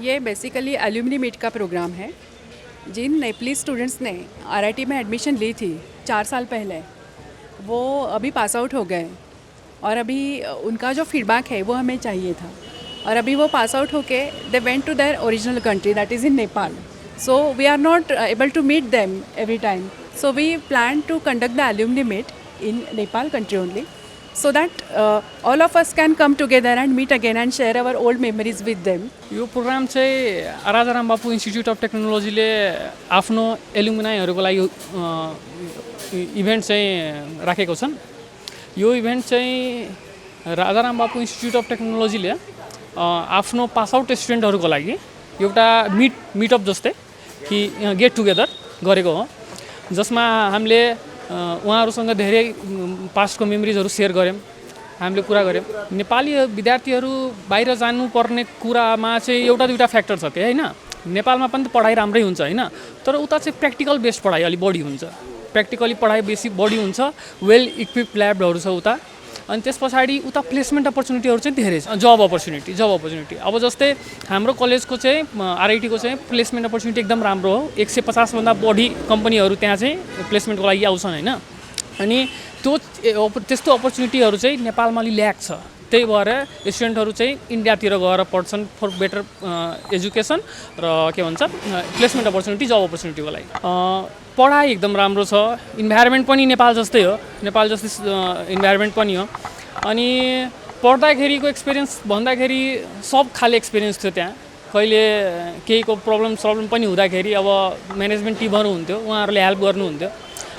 ये basically alumni meet का programme है। जिन नेपाली स्टूडेंट्स ने आरआईटी में एडमिशन ली थी 4 साल पहले, वो अभी पास आउट हो गए और अभी उनका जो फीडबैक है वो हमें चाहिए था। और अभी वो पास आउट होके they went to their original country, that is in Nepal. So we are not able to meet them every time, so we plan to conduct the alumni meet in Nepal country only, so that all of us can come together and meet again and share our old memories with them. यो programme चाहिँ राजाराम बापू institute of टेक्नोलोजीले आफ्नो एलुमिनाईहरूको लागि event चाहिँ राखेको छन्। यो event चाहिँ राजाराम बापू institute of टेक्नोलोजीले आफ्नो पास आउट स्टुडेन्टहरूको लागि एउटा मिटअप जस्तै कि गेट टुगेदर गरेको हो, जसमा हामीले उहाँहरूसँग धेरै पास्टको मेमोरिजहरू सेयर गऱ्यौँ, हामीले कुरा गऱ्यौँ। नेपाली विद्यार्थीहरू बाहिर जानुपर्ने कुरामा चाहिँ एउटा दुईवटा फ्याक्टर छ त्यही, होइन? नेपालमा पनि त पढाइ राम्रै हुन्छ, होइन? तर उता चाहिँ प्र्याक्टिकल बेस्ड पढाइ अलि बढी हुन्छ, प्र्याक्टिकली पढाइ बेसी बढी हुन्छ, वेल इक्विप ल्याबहरू छ उता। अनि त्यस पछाडि उता प्लेसमेन्ट अपर्च्युनिटीहरू चाहिँ धेरै छ, जब अपर्च्युनिटी। अब जस्तै हाम्रो कलेजको चाहिँ आरआईटीको चाहिँ प्लेसमेन्ट अपर्च्युनिटी एकदम राम्रो हो। 150 भन्दा बढी कम्पनीहरू त्यहाँ चाहिँ प्लेसमेन्टको लागि आउँछन्, होइन? अनि त्यस्तो अपर्च्युनिटीहरू चाहिँ नेपालमा अलि ल्याक छ। त्यही भएर स्टुडेन्टहरू चाहिँ इन्डियातिर गएर पढ्छन् फर बेटर एजुकेसन र के भन्छ प्लेसमेन्ट अपर्च्युनिटी, जब अपर्च्युनिटीको लागि। पढाइ एकदम राम्रो छ, इन्भाइरोमेन्ट पनि नेपाल जस्तै हो, नेपाल जस्तै इन्भाइरोमेन्ट पनि हो। अनि पढ्दाखेरिको एक्सपिरियन्स भन्दाखेरि सब खाले एक्सपिरियन्स थियो त्यहाँ। कहिले केहीको प्रब्लम पनि हुँदाखेरि अब म्यानेजमेन्ट टिमहरू हुन्थ्यो, उहाँहरूले हेल्प गर्नुहुन्थ्यो।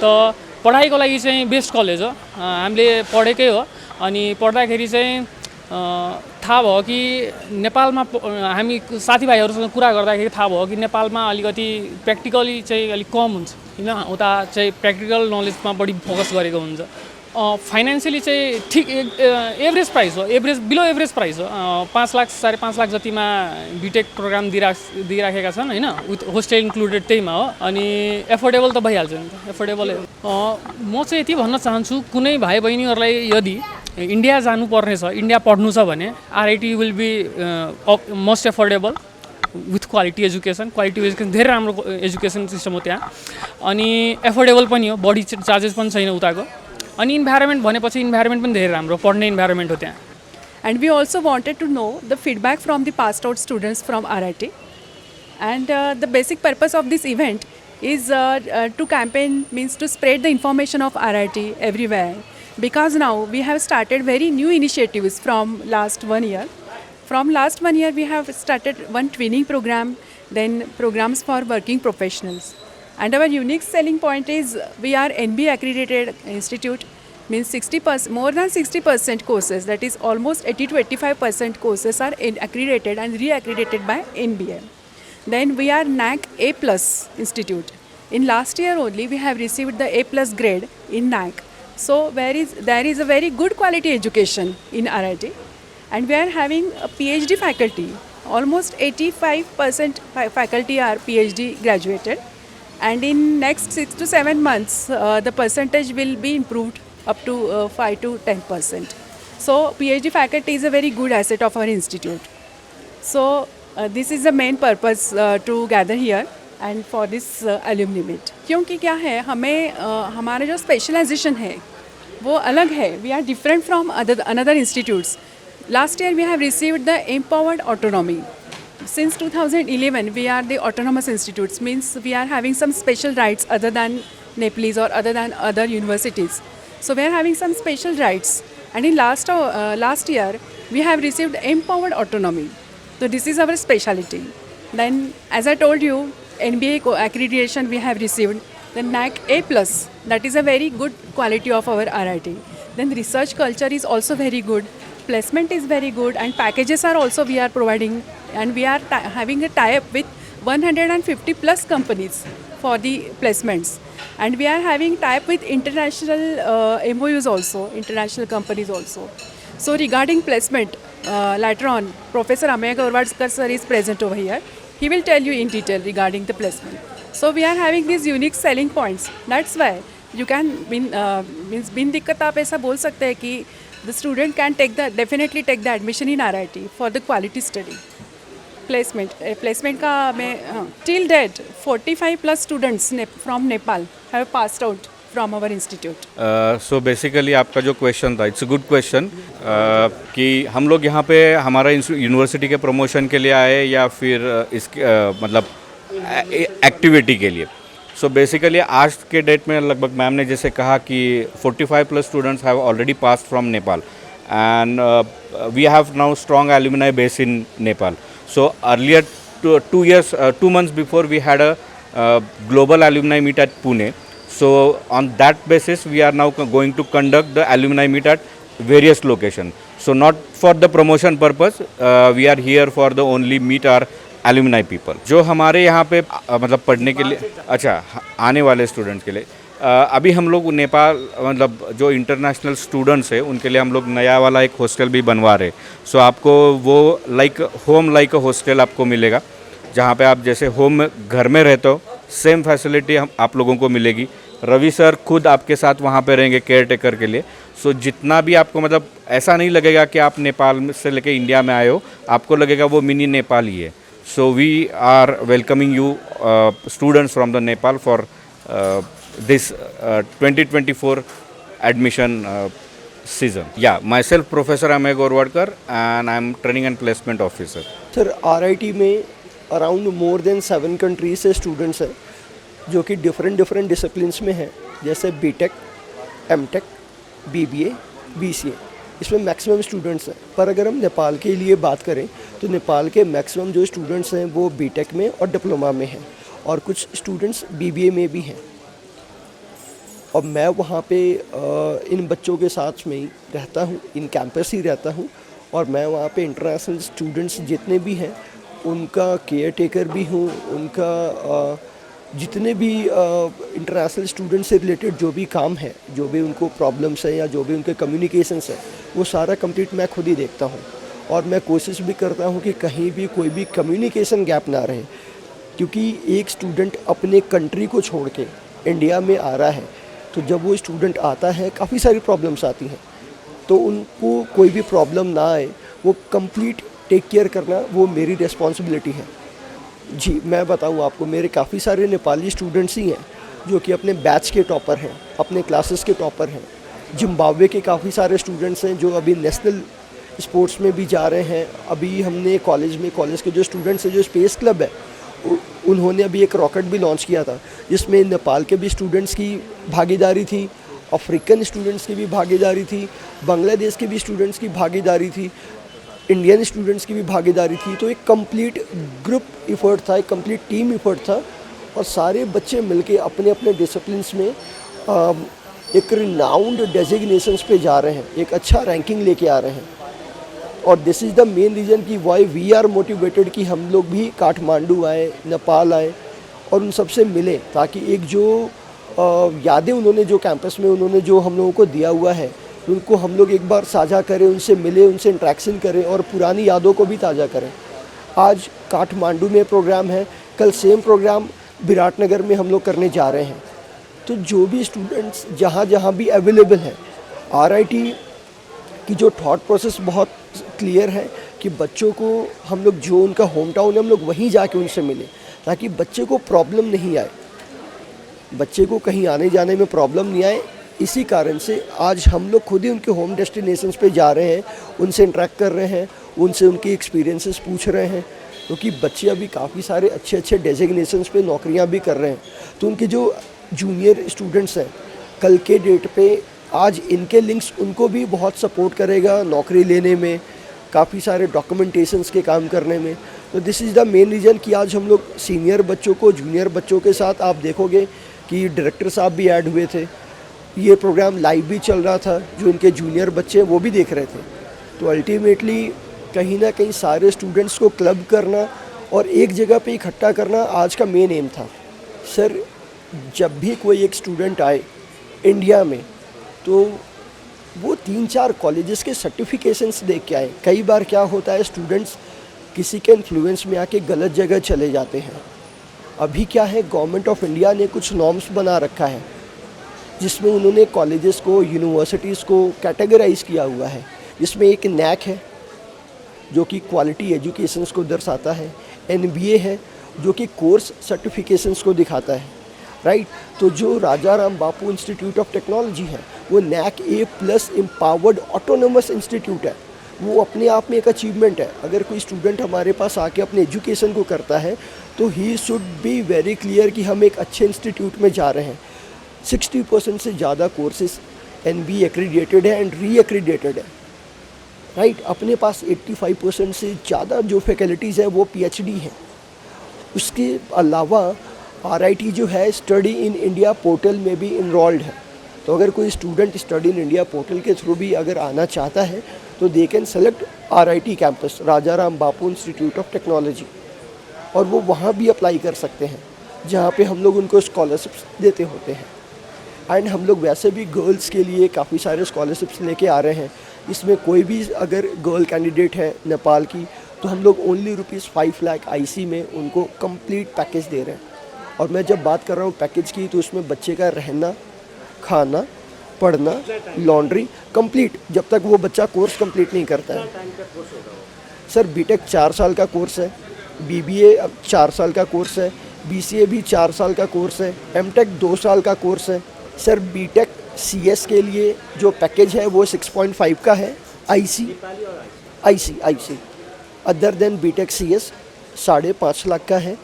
त पढाइको लागि चाहिँ बेस्ट कलेज हो, हामीले पढेकै हो। अनि पढ्दाखेरि चाहिँ थाहा भयो कि नेपालमा हामी साथीभाइहरूसँग कुरा गर्दाखेरि थाहा भयो कि नेपालमा अलिकति प्र्याक्टिकली चाहिँ अलिक कम हुन्छ, होइन? उता चाहिँ प्र्याक्टिकल नलेजमा बढी फोकस गरेको हुन्छ। फाइनेन्सियली चाहिँ ठिक एभरेज प्राइस हो, बिलो एभरेज प्राइस हो। 5 लाख 5.5 लाख जतिमा बिटेक प्रोग्राम दिइराखेका छन्, होइन? विथ होस्टेल इन्क्लुडेड त्यहीमा हो। अनि एफोर्डेबल त भइहाल्छ नि, एफोर्डेबल। म चाहिँ यति भन्न चाहन्छु, कुनै भाइ बहिनीहरूलाई यदि इन्डिया जानुपर्ने छ, इन्डिया पढ्नु छ भने RIT will be most affordable with quality education धेरै राम्रो एजुकेसन सिस्टम हो त्यहाँ। अनि एफोर्डेबल पनि हो, बढी चार्जेस पनि छैन उताको। अनि इन्भाइरोमेन्ट भनेपछि इन्भाइरोमेन्ट पनि धेरै राम्रो, पढ्ने इन्भाइरोमेन्ट हो त्यहाँ। And we also wanted to know the feedback from the passed out students from RIT. And the basic purpose of this event is to campaign, means to spread the information of RIT everywhere. Because now we have started very new initiatives from last 1 year. From last 1 year we have started one twinning program, then programs for working professionals. And our unique selling point is we are NBA accredited institute, means 60%, more than 60% courses, that is almost 80 to 85% courses are accredited and re-accredited by NBA. Then we are NAC A Plus Institute. In last year only we have received the A Plus grade in NAC. So there is a very good quality education in RIT, and we are having a PhD faculty. Almost 85% faculty are PhD graduated, and in next 6 to 7 months the percentage will be improved up to 5 to 10%. So PhD faculty is a very good asset of our institute. So this is the main purpose to gather here and for this alumni meet. क्योंकि क्या है, हमें हमारा जो specialisation है वो अलग है. We are different from another institutes. Last year we have received the empowered autonomy. Since 2011 we are the autonomous institutes, means we are having some special rights other than Nepalese or other than other universities. So we are having some special rights, and in last year we have received empowered autonomy. So this is our speciality. Then, as I told you, NBA accreditation we have received. Then NAC A Plus, that is a very good quality of our RIT. Then research culture is also very good. Placement is very good, and packages are also we are providing, and we are having a tie-up with 150 plus companies for the placements. And we are having tie-up with international MOUs also, international companies also. So regarding placement, later on, Professor Ameya Gaurwadkar sir is present over here. He will tell you in detail regarding the placement. So we are having these unique selling points. That's why you can means bin dikkat aap aisa bol sakte hai ki the student can definitely take the admission in RIT for the quality study. Placement का मैं till date 45+ students from Nepal have passed out from our institute. So basically आपका जो question था, it's a good question कि हम लोग यहाँ पे हमारा यूनिवर्सिटी के प्रमोशन के लिए आए या फिर मतलब एक्टिविटी के लिए. सो बेसिकली आज के डेट में लगभग मैम ने जैसे कहा कि 45+ students have already passed from Nepal and we have now strong alumni base in Nepal. So earlier 2 months before we had a global alumni meet at Pune. So on that basis we are now going to conduct the alumni meet at various locations. So not for the promotion purpose, we are here for the only meet our alumni people. जो हमारे यहाँ पे मतलब पढ़ने के लिए अच्छा आने वाले स्टूडेंट्स के लिए अभी हम लोग नेपाल मतलब जो इंटरनेशनल स्टूडेंट्स हैं उनके लिए हम लोग नया वाला एक हॉस्टल भी बनवा रहे. सो आपको वो लाइक होम लाइक हॉस्टल आपको मिलेगा जहाँ पे आप जैसे होम घर में रहते हो सेम फैसिलिटी हम आप लोगों को मिलेगी. रवि सर खुद आपके साथ वहाँ पे रहेंगे केयर टेकर के लिए. सो जितना भी आपको मतलब ऐसा नहीं लगेगा कि आप नेपाल से लेके इंडिया में आए हो, आपको लगेगा वो मिनी नेपाल ही है. So we are welcoming you students from the Nepal for this 2024 admission season. Yeah, myself Professor Amey Gorwadkar and I'm training and placement officer. Sir RIT में अराउंड मोर देन 7 कंट्रीज से स्टूडेंट्स हैं जो कि different disciplines में हैं, जैसे BTech, MTech, BBA, BCA. इसमें maximum students हैं. पर अगर हम नेपाल के लिए बात करें तो नेपाल के मैक्सिमम जो स्टूडेंट्स हैं वो BTech में और डिप्लोमा में हैं और कुछ स्टूडेंट्स BBA में भी हैं. और मैं वहाँ पे इन बच्चों के साथ में ही रहता हूँ, इन कैंपस ही रहता हूँ और मैं वहाँ पे इंटरनेशनल स्टूडेंट्स जितने भी हैं उनका केयर टेकर भी हूँ. उनका जितने भी इंटरनेशनल स्टूडेंट से रिलेटेड जो भी काम है, जो भी उनको प्रॉब्लम्स हैं या जो भी उनके कम्युनिकेशंस हैं, वो सारा कंप्लीट मैं खुद ही देखता हूँ. और मैं कोशिश भी करता हूँ कि कहीं भी कोई भी कम्युनिकेशन गैप ना रहे, क्योंकि एक स्टूडेंट अपने कंट्री को छोड़ के इंडिया में आ रहा है तो जब वो स्टूडेंट आता है काफ़ी सारी प्रॉब्लम्स आती हैं. तो उनको कोई भी प्रॉब्लम ना आए वो कंप्लीट टेक केयर करना वो मेरी रिस्पॉन्सिबिलिटी है. जी मैं बताऊँ आपको, मेरे काफ़ी सारे नेपाली स्टूडेंट्स ही हैं जो कि अपने बैच के टॉपर हैं, अपने क्लासेस के टॉपर हैं. जिम्बाब्वे के काफ़ी सारे स्टूडेंट्स हैं जो अभी नेशनल स्पोर्ट्स में भी जा रहे हैं. अभी हमने कॉलेज के जो स्टूडेंट्स हैं, जो स्पेस क्लब है, उन्होंने अभी एक रॉकेट भी लॉन्च किया था जिसमें नेपाल के भी स्टूडेंट्स की भागीदारी थी, अफ्रीकन स्टूडेंट्स की भी भागीदारी थी, बांग्लादेश के भी स्टूडेंट्स की भागीदारी थी, इंडियन स्टूडेंट्स की भी भागीदारी थी. तो एक कंप्लीट ग्रुप इफ़र्ट था, एक कंप्लीट टीम इफ़र्ट था और सारे बच्चे मिलके अपने अपने डिसिप्लिन्स में एक रिनाउंड डेजिग्नेशंस पे जा रहे हैं, एक अच्छा रैंकिंग लेके आ रहे हैं. और this is the main reason कि वाई वी आर मोटिवेटेड कि हम लोग भी काठमांडू आए, नेपाल आए और उन सबसे मिले, ताकि एक जो यादें उन्होंने जो कैंपस में उन्होंने जो हम लोगों को दिया हुआ है उनको हम लोग एक बार साझा करें, उनसे मिले, उनसे इंट्रैक्शन करें और पुरानी यादों को भी ताज़ा करें. आज काठमांडू में प्रोग्राम है, कल सेम प्रोग्राम विराटनगर में हम लोग करने जा रहे हैं. तो जो भी स्टूडेंट्स जहाँ जहाँ भी अवेलेबल हैं, RIT की जो थॉट प्रोसेस बहुत क्लियर है कि बच्चों को हम लोग जो उनका होम टाउन है हम लोग वहीं जाके उनसे मिलें, ताकि बच्चे को प्रॉब्लम नहीं आए, बच्चे को कहीं आने जाने में प्रॉब्लम नहीं आए. इसी कारण से आज हम लोग खुद ही उनके होम डेस्टिनेशंस पे जा रहे हैं, उनसे इंटरेक्ट कर रहे हैं, उनसे उनकी एक्सपीरियंसेस पूछ रहे हैं, क्योंकि बच्चे अभी काफ़ी सारे अच्छे डेजिग्नेशंस पे नौकरियां भी कर रहे हैं. तो उनके जो जूनियर स्टूडेंट्स हैं कल के डेट पे आज इनके लिंक्स उनको भी बहुत सपोर्ट करेगा नौकरी लेने में, काफ़ी सारे डॉक्यूमेंटेशंस के काम करने में. तो this is the main reason कि आज हम लोग सीनियर बच्चों को जूनियर बच्चों के साथ, आप देखोगे कि डायरेक्टर साहब भी ऐड हुए थे, ये प्रोग्राम लाइव भी चल रहा था, जो इनके जूनियर बच्चे वो भी देख रहे थे. तो अल्टीमेटली कहीं ना कहीं सारे स्टूडेंट्स को क्लब करना और एक जगह पे इकट्ठा करना आज का मेन एम था. सर जब भी कोई एक स्टूडेंट आए इंडिया में तो वो 3-4 कॉलेजेस के सर्टिफिकेशंस देख के आए. कई बार क्या होता है, स्टूडेंट्स किसी के इन्फ्लुएंस में आके गलत जगह चले जाते हैं. अभी क्या है, गवर्नमेंट ऑफ इंडिया ने कुछ नॉर्म्स बना रखा है जिसमें उन्होंने कॉलेजेस को, यूनिवर्सिटीज़ को कैटेगराइज किया हुआ है, जिसमें एक NAC है, जो कि क्वालिटी एजुकेशंस को दर्शाता है, NBA है जो कि कोर्स सर्टिफिकेशंस को दिखाता है, राइट। तो जो राजा राम बापू इंस्टीट्यूट ऑफ टेक्नोलॉजी है वो NAC A+ empowered autonomous institute है। वो अपने आप में एक अचीवमेंट है। अगर कोई स्टूडेंट हमारे पास आके अपने एजुकेशन को करता है तो he should be very clear कि हम एक अच्छे इंस्टीट्यूट में जा रहे हैं। 60% से ज़्यादा कोर्सेज NB एक्रीडिएटेड है एंड री एक्रीडिएटेड है, राइट। अपने पास 85% से ज़्यादा जो फैकल्टीज़ है वो PhD हैं। उसके अलावा RIT जो है स्टडी इन इंडिया पोर्टल में भी इनरोल्ड है। तो अगर कोई student study in India portal के थ्रू भी अगर आना चाहता है तो they can select RIT campus, Raja Ram Bapu institute of technology, और वो वहाँ भी अप्लाई कर सकते हैं जहाँ पे हम लोग उनको स्कॉलरशिप्स देते होते हैं। एंड हम लोग वैसे भी गर्ल्स के लिए काफ़ी सारे स्कॉलरशिप्स लेके आ रहे हैं। इसमें कोई भी अगर गर्ल कैंडिडेट है नेपाल की तो हम लोग ओनली ₹5 लाख IC में उनको कंप्लीट पैकेज दे रहे हैं। और मैं जब बात कर रहा हूँ पैकेज की तो उसमें बच्चे का रहना, खाना, पढ़ना, लॉन्ड्री कंप्लीट, जब तक वो बच्चा कोर्स कंप्लीट नहीं करता है। सर BTech 4 साल का कोर्स है, BBA अब 4 साल का कोर्स है, BCA भी 4 साल का कोर्स है, MTech 2 साल का कोर्स है। सर BTech CS के लिए जो पैकेज है वो 6.5 का है, IC other than BTech CS 5.5 lakh का है।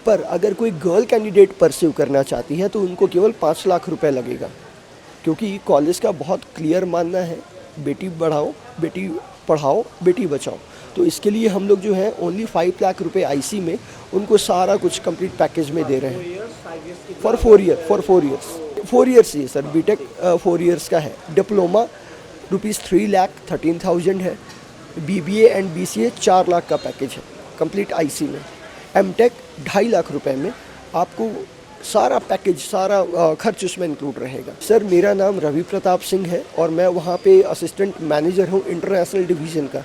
पर अगर कोई गर्ल कैंडिडेट परस्यू करना चाहती है तो उनको केवल 5 लाख रुपए लगेगा, क्योंकि कॉलेज का बहुत क्लियर मानना है बेटी बढ़ाओ, बेटी पढ़ाओ, बेटी बचाओ। तो इसके लिए हम लोग जो है ओनली 5 लाख रुपए IC में उनको सारा कुछ कंप्लीट पैकेज में दे रहे हैं for 4 years he sir. BTech 4 years का है। डिप्लोमा ₹3,13,000 है। BBA एंड BCA 4 लाख का पैकेज है कंप्लीट IC में। MTech 2.5 लाख रुपए में आपको सारा पैकेज, सारा खर्च उसमें इंक्लूड रहेगा। सर मेरा नाम रवि प्रताप सिंह है और मैं वहाँ पे असिस्टेंट मैनेजर हूँ इंटरनेशनल डिवीज़न का।